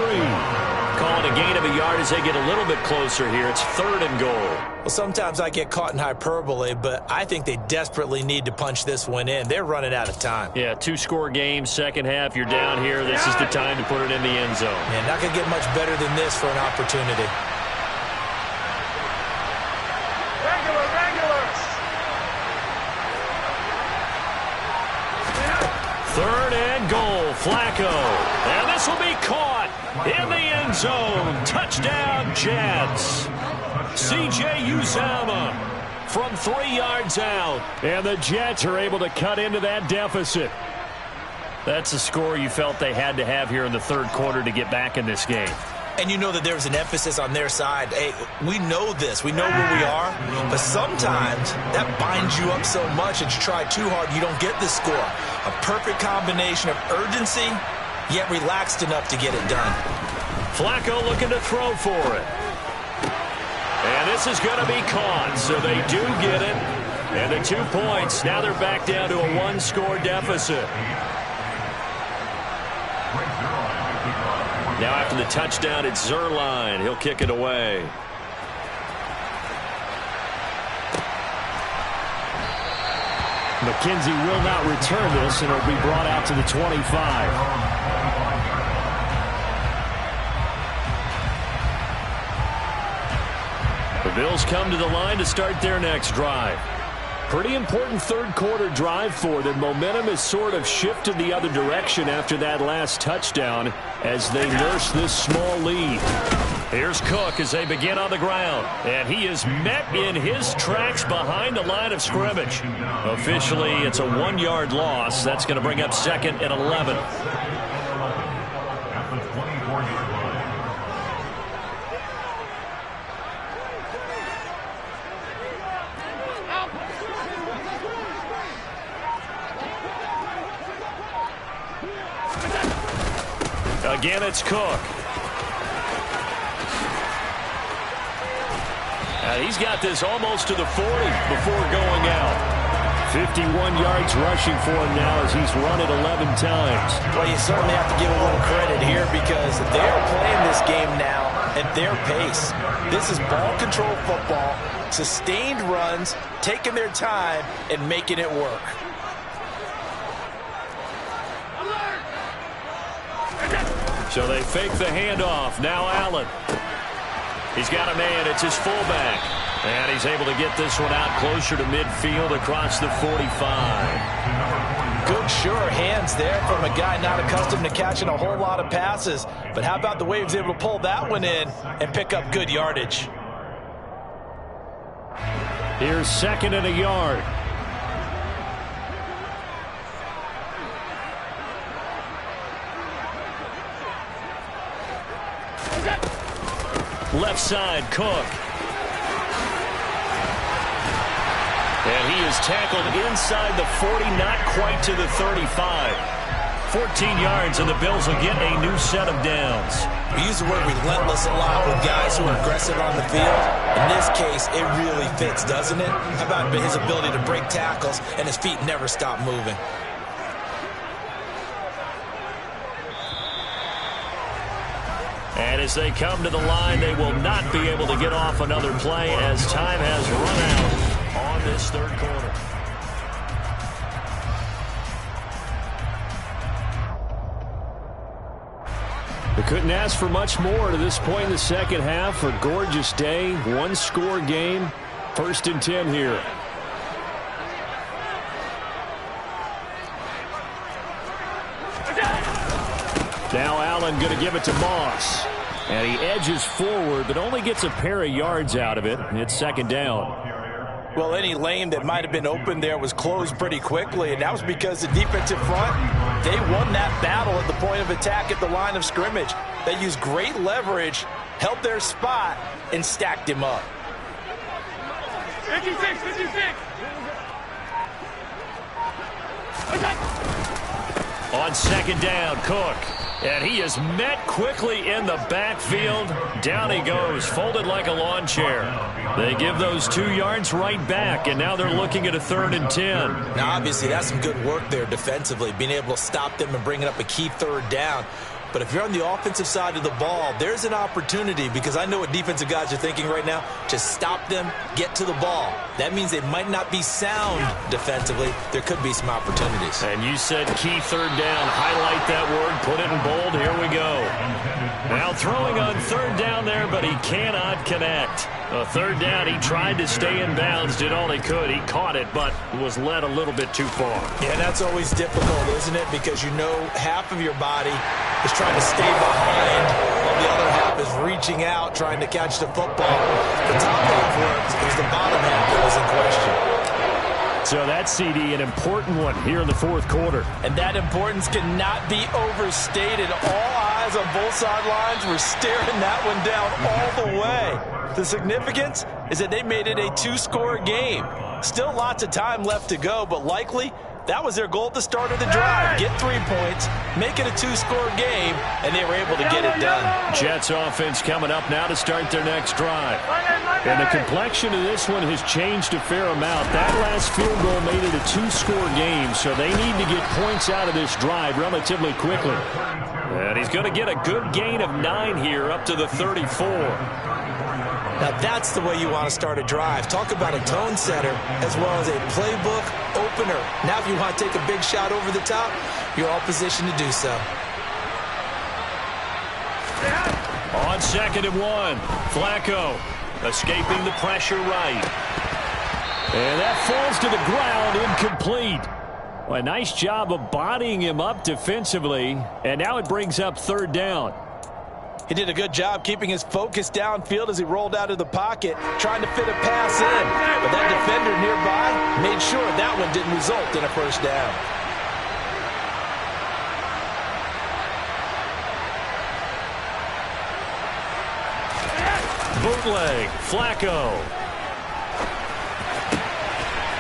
Calling a gain of a yard as they get a little bit closer here. It's 3rd and goal. Well, sometimes I get caught in hyperbole, but I think they desperately need to punch this one in. They're running out of time. Yeah, 2-score game, 2nd half. You're down here. This is the time to put it in the end zone. Man, not going to get much better than this for an opportunity. Third and goal, Flacco. And this will be caught in the end zone. Touchdown, Jets. C.J. Uzomah from 3 yards out. And the Jets are able to cut into that deficit. That's a score you felt they had to have here in the 3rd quarter to get back in this game. And you know that there was an emphasis on their side. Hey, we know this. We know where we are. But sometimes that binds you up so much and you try too hard, you don't get the score. A perfect combination of urgency, yet relaxed enough to get it done. Flacco looking to throw for it. And this is going to be caught, so they do get it. And the 2 points, now they're back down to a 1-score deficit. Now after the touchdown, it's Zuerlein. He'll kick it away. McKenzie will not return this, and it'll be brought out to the 25. The Bills come to the line to start their next drive. Pretty important 3rd quarter drive for them. Momentum has sort of shifted the other direction after that last touchdown as they nurse this small lead. Here's Cook as they begin on the ground. And he is met in his tracks behind the line of scrimmage. Officially, it's a 1-yard loss. That's going to bring up 2nd and 11. Again, it's Cook. And he's got this almost to the 40 before going out. 51 yards rushing for him now as he's run it 11 times. Well, you certainly have to give a little credit here because they're playing this game now at their pace. This is ball control football, sustained runs, taking their time, and making it work. So they fake the handoff. Now Allen. He's got a man. It's his fullback. And he's able to get this one out closer to midfield across the 45. Good, sure hands there from a guy not accustomed to catching a whole lot of passes. But how about the way he was able to pull that one in and pick up good yardage? Here's 2nd and a yard. Left side, Cook. And he is tackled inside the 40, not quite to the 35. 14 yards, and the Bills will get a new set of downs. We use the word relentless a lot with guys who are aggressive on the field. In this case, it really fits, doesn't it? How about his ability to break tackles and his feet never stop moving? And as they come to the line, they will not be able to get off another play as time has run out on this third quarter. They couldn't ask for much more to this point in the second half. A gorgeous day, one-score game. 1st and 10 here. Now Allen going to give it to Moss. And he edges forward, but only gets a pair of yards out of it. It's 2nd down. Well, any lane that might have been open there was closed pretty quickly, and that was because the defensive front, they won that battle at the point of attack at the line of scrimmage. They used great leverage, held their spot, and stacked him up. 56. On 2nd down, Cook. And he is met quickly in the backfield. Down he goes, folded like a lawn chair. They give those 2 yards right back, and now they're looking at a 3rd and 10. Now, obviously, that's some good work there defensively, being able to stop them and bringing up a key 3rd down. But if you're on the offensive side of the ball, there's an opportunity, because I know what defensive guys are thinking right now. Just stop them, get to the ball. That means they might not be sound defensively. There could be some opportunities. And you said key 3rd down. Highlight that word. Put it in bold. Here we go. Now throwing on 3rd down there, but he cannot connect. A 3rd down, he tried to stay in bounds, did all he could. He caught it, but was led a little bit too far. Yeah, that's always difficult, isn't it? Because you know half of your body is trying to stay behind, while the other half is reaching out, trying to catch the football. The top half works. It was the bottom half that was in question. So that CD, an important one here in the 4th quarter. And that importance cannot be overstated. All eyes on both sidelines were staring that one down all the way. The significance is that they made it a 2-score game. Still lots of time left to go, but likely that was their goal at the start of the drive. Get 3 points, make it a 2-score game, and they were able to get it done. Jets offense coming up now to start their next drive. And the complexion of this one has changed a fair amount. That last field goal made it a 2-score game, so they need to get points out of this drive relatively quickly. And he's going to get a good gain of 9 here up to the 34. Now that's the way you want to start a drive. Talk about a tone setter as well as a playbook opener. Now if you want to take a big shot over the top, you're all positioned to do so. On 2nd and 1, Flacco escaping the pressure right. And that falls to the ground, incomplete. Well, a nice job of bodying him up defensively, and now it brings up 3rd down. He did a good job keeping his focus downfield as he rolled out of the pocket, trying to fit a pass in. But that defender nearby made sure that one didn't result in a 1st down. Bootleg, Flacco.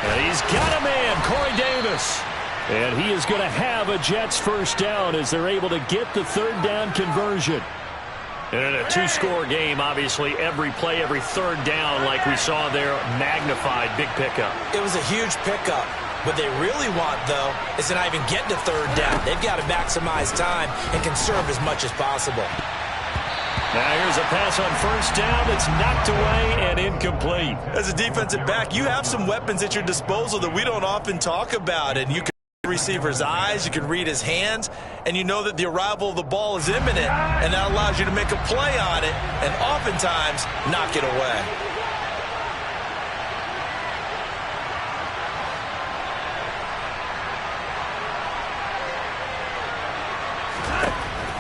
And he's got a man, Corey Davis. And he is going to have a Jets 1st down as they're able to get the 3rd down conversion. And in a 2-score game, obviously, every play, every 3rd down, like we saw there, magnified, big pickup. It was a huge pickup. What they really want, though, is to not even get to 3rd down. They've got to maximize time and conserve as much as possible. Now here's a pass on 1st down that's knocked away and incomplete. As a defensive back, you have some weapons at your disposal that we don't often talk about, and you can read the receiver's eyes, you can read his hands, and you know that the arrival of the ball is imminent, and that allows you to make a play on it and oftentimes knock it away.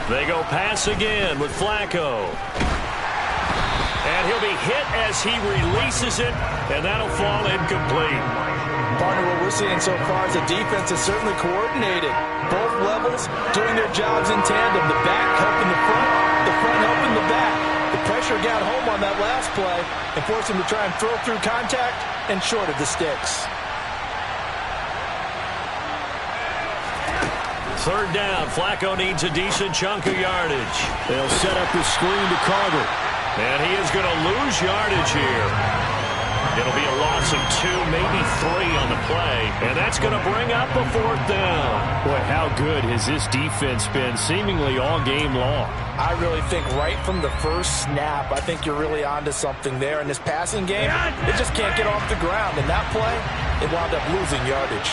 They go pass again with Flacco. And he'll be hit as he releases it, and that'll fall incomplete. Partner, what we're seeing so far is the defense is certainly coordinated. Both levels doing their jobs in tandem. The back helping the front helping the the back. The pressure got home on that last play and forced him to try and throw through contact and short of the sticks. Third down. Flacco needs a decent chunk of yardage. They'll set up the screen to Carter. And he is going to lose yardage here. It'll be a loss of 2, maybe 3 on the play. And that's going to bring up a 4th down. Boy, how good has this defense been seemingly all game long? I really think right from the first snap, I think you're really onto something there. In this passing game, they just can't get off the ground. In that play, they wound up losing yardage.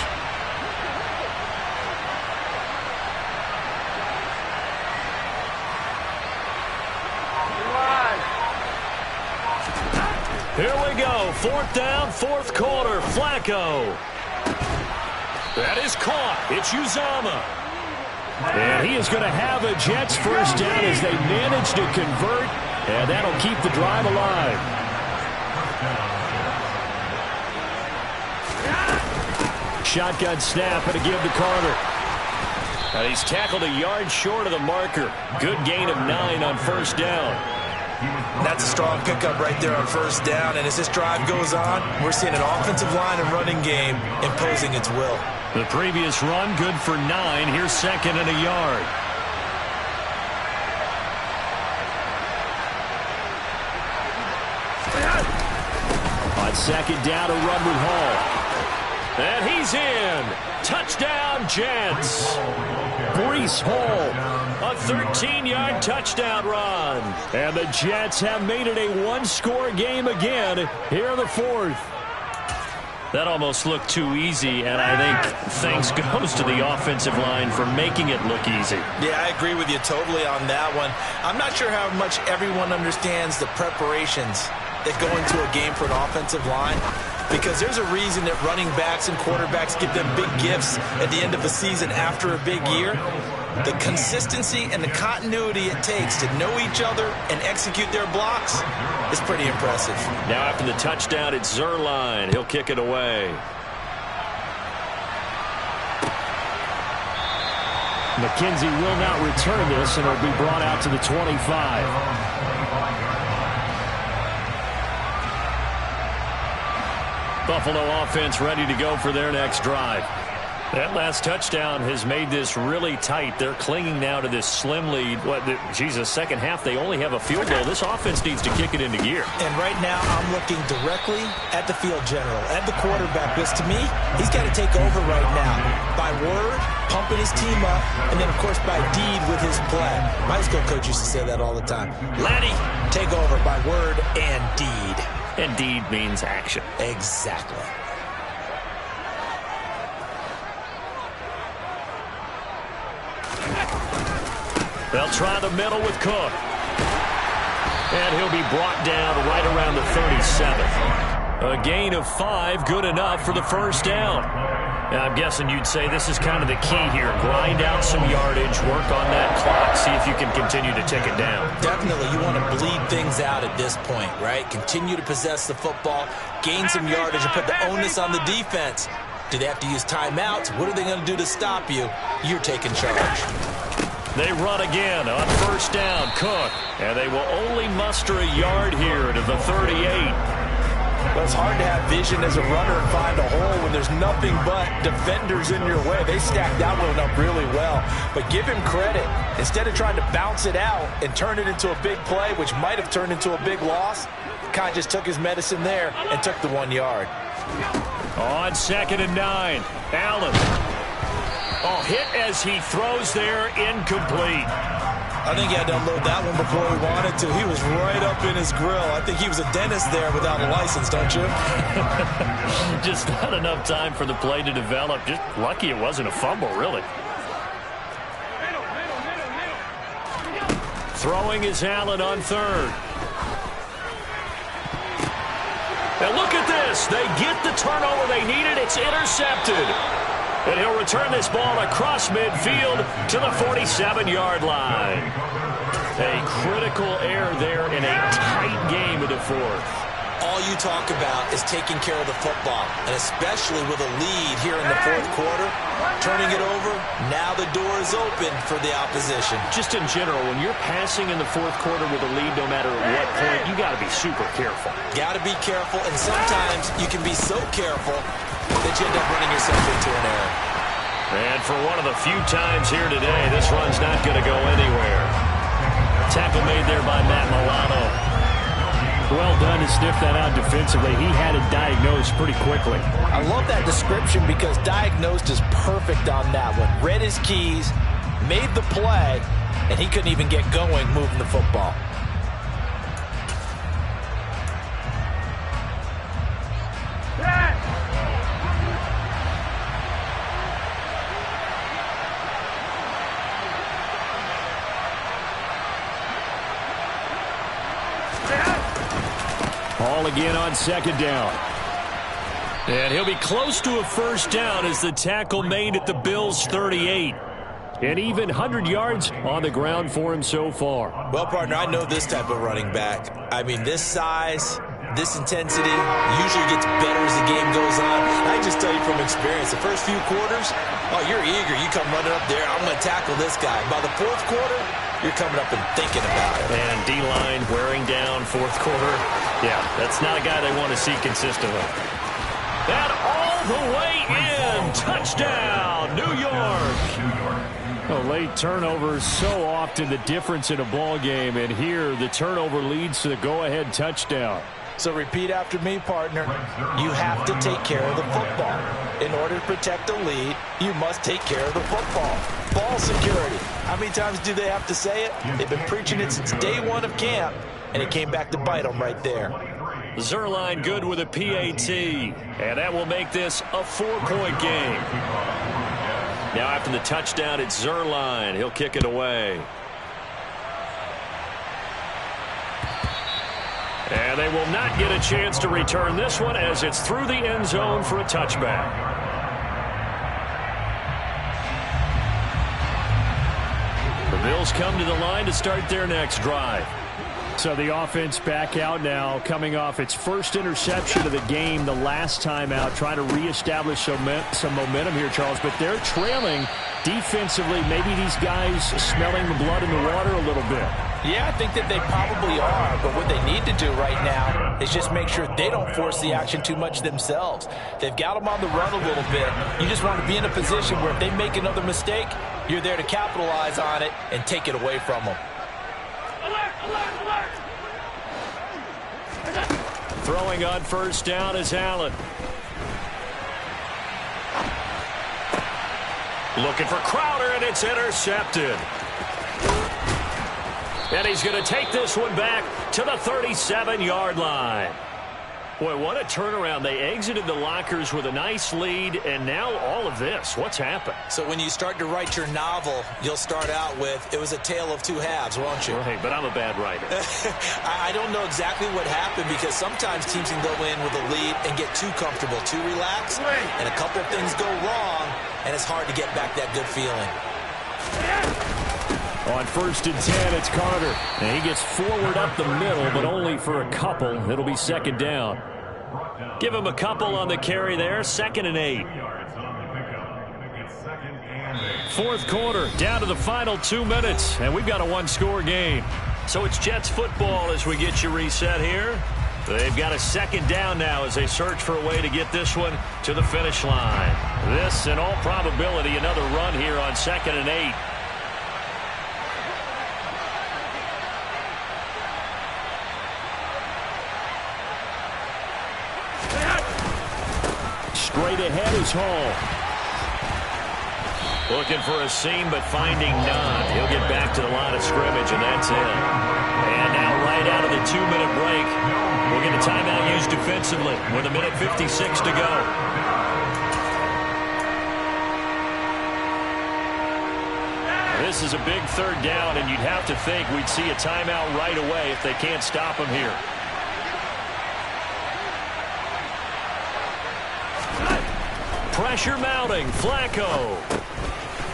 Here we go. 4th down, 4th quarter. Flacco. That is caught. It's Uzomah. And he is going to have a Jets first down as they manage to convert, and that'll keep the drive alive. Shotgun snap and a give to Carter. And he's tackled a yard short of the marker. Good gain of 9 on first down. That's a strong pickup right there on first down. And as this drive goes on, we're seeing an offensive line and running game imposing its will. The previous run, good for 9. Here's 2nd and a yard. On 2nd down, a run with Hall. And he's in. Touchdown, Jets. Breece Hall. A 13-yard touchdown run. And the Jets have made it a one-score game again here in the 4th. That almost looked too easy, and I think thanks goes to the offensive line for making it look easy. Yeah, I agree with you totally on that one. I'm not sure how much everyone understands the preparations that go into a game for an offensive line, because there's a reason that running backs and quarterbacks get them big gifts at the end of a season after a big year. The consistency and the continuity it takes to know each other and execute their blocks is pretty impressive. Now after the touchdown, it's Zuerlein. He'll kick it away. McKenzie will not return this, and it'll be brought out to the 25. Buffalo offense ready to go for their next drive. That last touchdown has made this really tight. They're clinging now to this slim lead. Second half, they only have a field goal. This offense needs to kick it into gear. And right now, I'm looking directly at the field general, at the quarterback, because to me, he's got to take over right now. By word, pumping his team up, and then, of course, by deed with his play. My high school coach used to say that all the time. Lenny, take over by word and deed. And deed means action. Exactly. They'll try the middle with Cook. And he'll be brought down right around the 37. A gain of 5, good enough for the first down. Now, I'm guessing you'd say this is kind of the key here. Grind out some yardage, work on that clock, see if you can continue to tick it down. Definitely, you want to bleed things out at this point, right? Continue to possess the football, gain some yardage, and put the onus on the defense. Do they have to use timeouts? What are they going to do to stop you? You're taking charge. They run again on first down, Cook. And they will only muster a yard here to the 38. Well, it's hard to have vision as a runner and find a hole when there's nothing but defenders in your way. They stacked that one up really well. But give him credit. Instead of trying to bounce it out and turn it into a big play, which might have turned into a big loss, Kai just took his medicine there and took the 1 yard. On 2nd and 9, Allen. Oh, hit as he throws there, incomplete. I think he had to unload that one before he wanted to. He was right up in his grill. I think he was a dentist there without a license, don't you? Just not enough time for the play to develop. Just lucky it wasn't a fumble, really. Throwing is Allen on 3rd. And look at this. They get the turnover they needed. It's intercepted. And he'll return this ball across midfield to the 47-yard line. A critical error there in a tight game of the 4th. all you talk about is taking care of the football, and especially with a lead here in the fourth quarter, turning it over, now the door is open for the opposition. Just in general, when you're passing in the fourth quarter with a lead, no matter at what point, you got to be super careful. Got to be careful, and sometimes you can be so careful that you end up running yourself into an error. And for one of the few times here today, this run's not going to go anywhere. Tackle made there by Matt Milano. Well done to sniff that out defensively. He had it diagnosed pretty quickly. I love that description because diagnosed is perfect on that one. Read his keys, made the play, and he couldn't even get going moving the football. Ball again on second down. And he'll be close to a first down as the tackle made at the Bills' 38. And even 100 yards on the ground for him so far. Well, partner, I know this type of running back. I mean, this size, this intensity usually gets better as the game goes on. I just tell you from experience, the first few quarters, oh, you're eager. You come running up there, I'm going to tackle this guy. By the fourth quarter, you're coming up and thinking about it. And D-line wearing down fourth quarter. Yeah, that's not a guy they want to see consistently. And all the way in. Touchdown, New York. Well, late turnovers so often the difference in a ball game. And here the turnover leads to the go-ahead touchdown. So repeat after me, partner. You have to take care of the football. In order to protect a lead, you must take care of the football. Ball security. How many times do they have to say it? They've been preaching it since day one of camp, and it came back to bite them right there. Zuerlein good with a PAT, and that will make this a 4-point game. Now after the touchdown, it's Zuerlein. He'll kick it away. And they will not get a chance to return this one as it's through the end zone for a touchback. The Bills come to the line to start their next drive. So the offense back out now, coming off its first interception of the game the last time out, trying to reestablish some momentum here, Charles. But they're trailing defensively. Maybe these guys smelling the blood in the water a little bit. Yeah, I think that they probably are, but what they need to do right now is just make sure they don't force the action too much themselves. They've got them on the run a little bit. You just want to be in a position where if they make another mistake, you're there to capitalize on it and take it away from them. Throwing on first down is Allen. Looking for Crowder, and it's intercepted. And he's going to take this one back to the 37-yard line. Boy, what a turnaround. They exited the lockers with a nice lead, and now all of this. What's happened? So when you start to write your novel, you'll start out with, it was a tale of two halves, won't you? Right, but I'm a bad writer. I don't know exactly what happened because sometimes teams can go in with a lead and get too comfortable, too relaxed, and a couple of things go wrong, and it's hard to get back that good feeling. On 1st and 10, it's Carter. And he gets forward up the middle, but only for a couple. It'll be second down. Give him a couple on the carry there. 2nd and 8. Fourth quarter, down to the final 2 minutes, and we've got a one-score game. So it's Jets football as we get you reset here. They've got a second down now as they search for a way to get this one to the finish line. This, in all probability, another run here on 2nd and 8. Straight ahead is Hall. Looking for a seam, but finding none. He'll get back to the line of scrimmage, and that's it. And now right out of the 2-minute break, we'll get a timeout used defensively with 1:56 to go. This is a big third down, and you'd have to think we'd see a timeout right away if they can't stop him here. Pressure mounting. Flacco.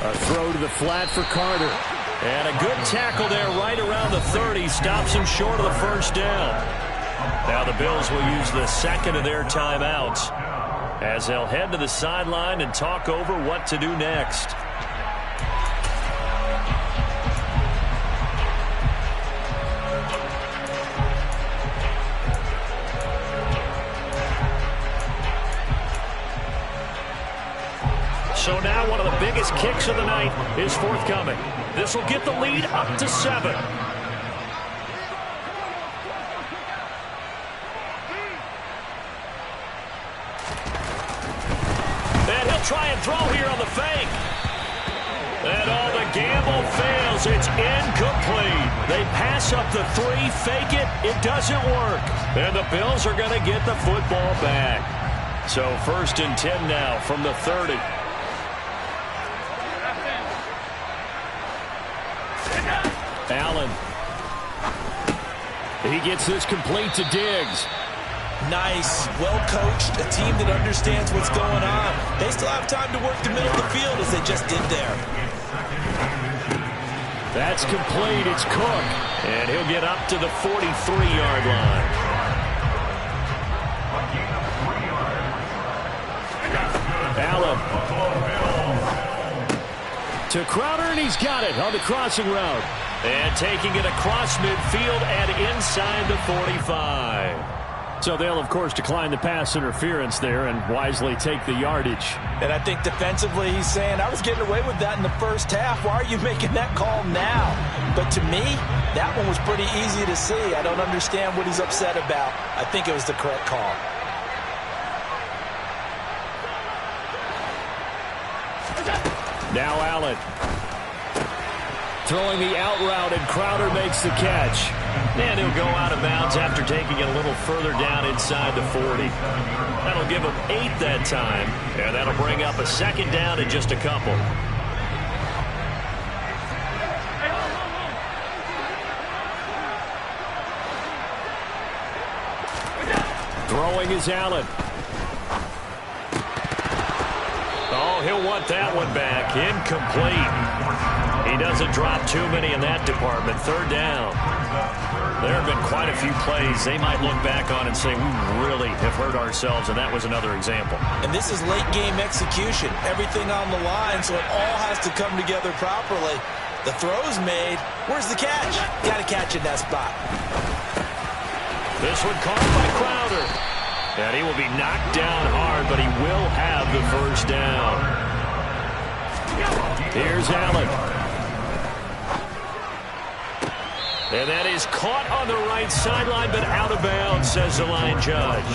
A throw to the flat for Carter. And a good tackle there right around the 30. Stops him short of the first down. Now the Bills will use the second of their timeouts as they'll head to the sideline and talk over what to do next. So now one of the biggest kicks of the night is forthcoming. This will get the lead up to 7. And he'll try and throw here on the fake. And the gamble fails. It's incomplete. They pass up the 3, fake it. It doesn't work. And the Bills are going to get the football back. So 1st and 10 now from the 30. Allen. He gets this complete to Diggs. Nice, well-coached, a team that understands what's going on. They still have time to work the middle of the field as they just did there. That's complete. It's Cook. And he'll get up to the 43-yard line. Allen. To Crowder, and he's got it on the crossing route. And taking it across midfield and inside the 45. So they'll, of course, decline the pass interference there and wisely take the yardage. And I think defensively he's saying, I was getting away with that in the first half. Why are you making that call now? But to me, that one was pretty easy to see. I don't understand what he's upset about. I think it was the correct call. Now Allen. Throwing the out route, and Crowder makes the catch. And he'll go out of bounds after taking it a little further down inside the 40. That'll give him 8 that time, and that'll bring up a 2nd down and just a couple. Throwing is Allen. Oh, he'll want that one back. Incomplete. He doesn't drop too many in that department. 3rd down. There have been quite a few plays they might look back on and say, we really have hurt ourselves, and that was another example. And this is late-game execution. Everything on the line, so it all has to come together properly. The throw's made. Where's the catch? Got to catch in that spot. This one caught by Crowder. And he will be knocked down hard, but he will have the 1st down. Here's Allen. And that is caught on the right sideline, but out of bounds, says the line judge.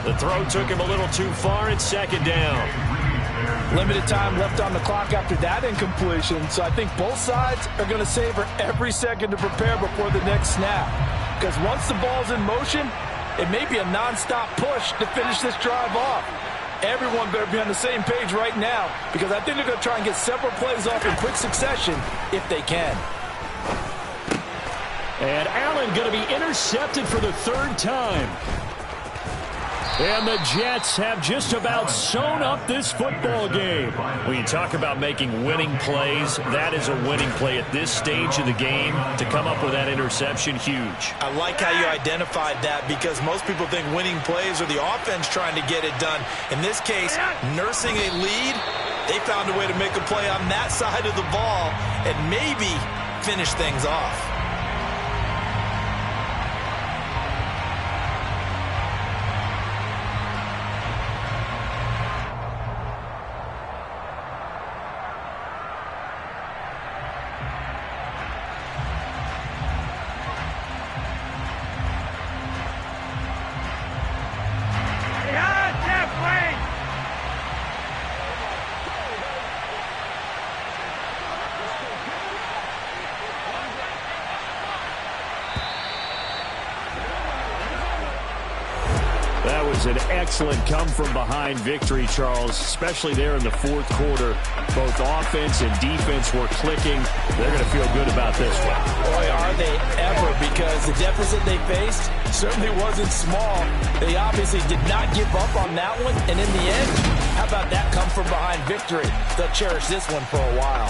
The throw took him a little too far. It's 2nd down. Limited time left on the clock after that incompletion, so I think both sides are going to savor every second to prepare before the next snap. Because once the ball's in motion, it may be a non-stop push to finish this drive off. Everyone better be on the same page right now, because I think they're going to try and get several plays off in quick succession if they can. And Allen going to be intercepted for the 3rd time. And the Jets have just about sewn up this football game. When you talk about making winning plays, that is a winning play at this stage of the game. To come up with that interception, huge. I like how you identified that, because most people think winning plays are the offense trying to get it done. In this case, nursing a lead, they found a way to make a play on that side of the ball and maybe finish things off. An excellent come-from-behind victory, Charles, especially there in the 4th quarter. Both offense and defense were clicking. They're going to feel good about this one. Boy, are they ever, because the deficit they faced certainly wasn't small. They obviously did not give up on that one, and in the end, how about that come-from-behind victory? They'll cherish this one for a while.